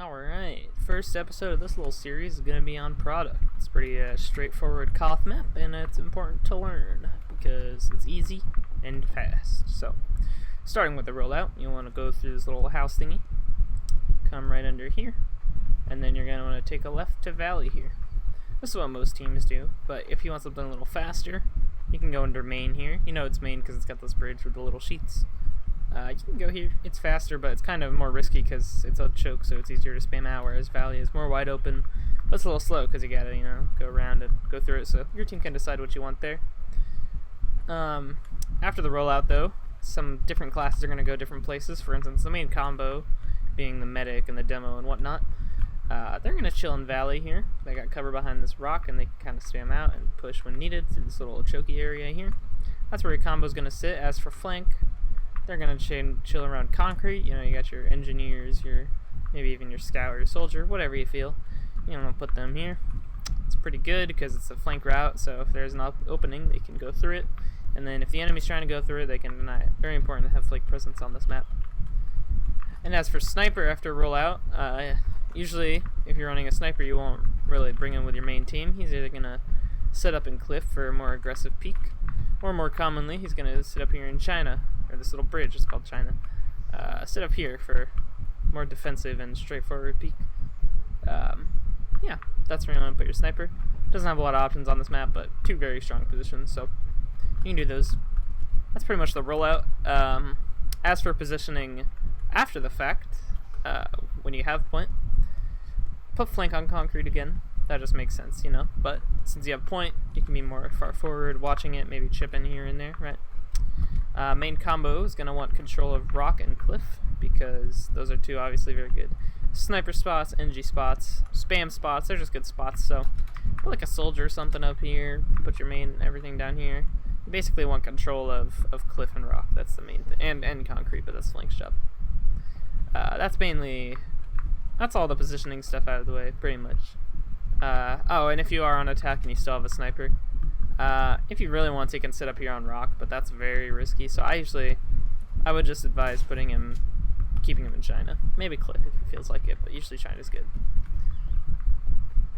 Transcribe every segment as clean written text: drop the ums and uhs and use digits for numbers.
Alright, first episode of this little series is going to be on product. It's a pretty straightforward Koth map, and it's important to learn because it's easy and fast. So, starting with the rollout, you want to go through this little house thingy, come right under here, and then you're going to want to take a left to valley here. This is what most teams do, but if you want something a little faster, you can go under main here. You know it's main because it's got this bridge with the little sheets. You can go here. It's faster, but it's kind of more risky because it's a choke, so it's easier to spam out, whereas Valley is more wide open, but it's a little slow because you gotta, go around and go through it, so your team can decide what you want there. After the rollout, though, some different classes are going to go different places. For instance, the main combo, being the medic and the demo and whatnot, they're going to chill in Valley here. They got cover behind this rock, and they can kind of spam out and push when needed through this little choky area here. That's where your combo is going to sit. As for flank, they're going to chill around concrete. You got your engineers, maybe even your scout or your soldier, whatever you feel. You want to put them here. It's pretty good because it's a flank route, so if there's an opening, they can go through it. And then if the enemy's trying to go through it, they can deny it. Very important to have flank presence on this map. And as for sniper after rollout, usually if you're running a sniper, you won't really bring him with your main team. He's either going to set up in cliff for a more aggressive peek, or more commonly, he's going to sit up here in China, or this little bridge is called China. Sit up here for more defensive and straightforward peek. Yeah, that's where you want to put your sniper. Doesn't have a lot of options on this map, but two very strong positions, so you can do those. That's pretty much the rollout. As for positioning after the fact, when you have point, put flank on concrete again. That just makes sense, but since you have point, you can be more far forward watching it, maybe chip in here and there, right? Main combo is going to want control of rock and cliff because those are two obviously very good sniper spots, NG spots, spam spots. They're just good spots, so put like a soldier or something up here, put your main everything down here. You basically want control of cliff and rock. That's the main thing, and concrete, but that's flank's job. That's all the positioning stuff out of the way, pretty much. Oh, and if you are on attack and you still have a sniper, if you really want to, you can sit up here on rock, but that's very risky. So I would just advise keeping him in China. Maybe cliff if he feels like it, but usually China's good.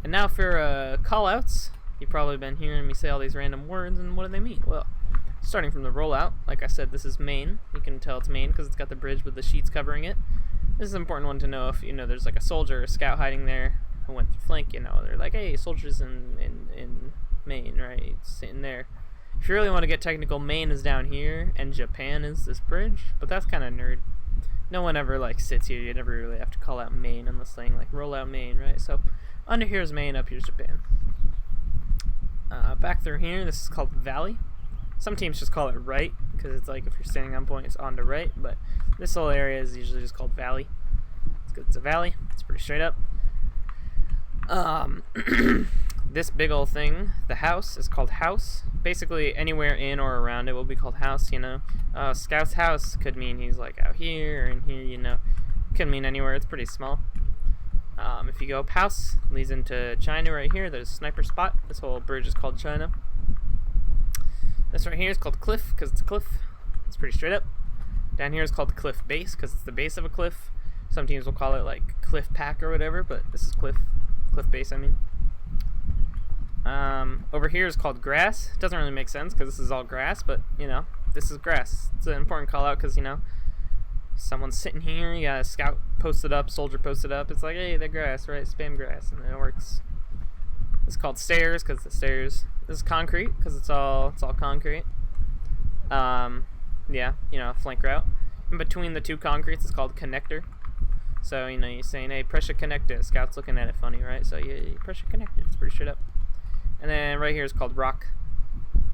And now for call-outs. You've probably been hearing me say all these random words, and what do they mean? Well, starting from the rollout, like I said, this is main. You can tell it's main because it's got the bridge with the sheets covering it. This is an important one to know if there's like a soldier or a scout hiding there who went through flank. They're like, hey, soldiers in main, right? Sitting there. If you really want to get technical, main is down here, and Japan is this bridge, but that's kind of nerd. No one ever sits here. You never really have to call out main unless saying roll out main, right? So under here is main, up here's Japan. Back through here, this is called valley. Some teams just call it right because it's like if you're standing on point, it's on to right, but this whole area is usually just called valley. It's good. It's a valley. It's pretty straight up. This big old thing, the house, is called house. Basically, anywhere in or around it will be called house. Scout's house could mean he's out here or in here. Could mean anywhere. It's pretty small. If you go up house, leads into China right here. There's a sniper spot. This whole bridge is called China. This right here is called cliff because it's a cliff. It's pretty straight up. Down here is called cliff base because it's the base of a cliff. Some teams will call it cliff pack or whatever, but this is cliff base, I mean. Over here is called grass. It doesn't really make sense because this is all grass, but this is grass. It's an important call out because someone's sitting here, you got a scout posted up, soldier posted up. It's like, hey, they're grass, right? Spam grass, and it works. It's called stairs because the stairs. This is concrete because it's all concrete. Yeah, flank route. In between the two concretes, it's called connector. So you're saying, hey, pressure connector. Scout's looking at it funny, right? So you pressure connector. It's pretty straight up. And then right here is called rock.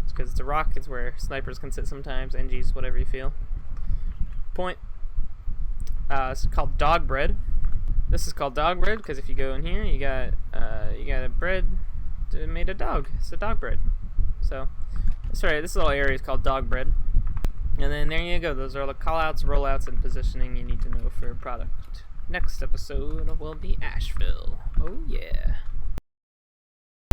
It's because it's a rock. It's where snipers can sit sometimes. NGs, whatever you feel. Point. It's called dog bread. This is called dog bread because if you go in here, you got a bread made of dog. It's a dog bread. So that's right. This little area is called dog bread. And then there you go. Those are all the callouts, rollouts, and positioning you need to know for a product. Next episode will be Asheville. Oh yeah.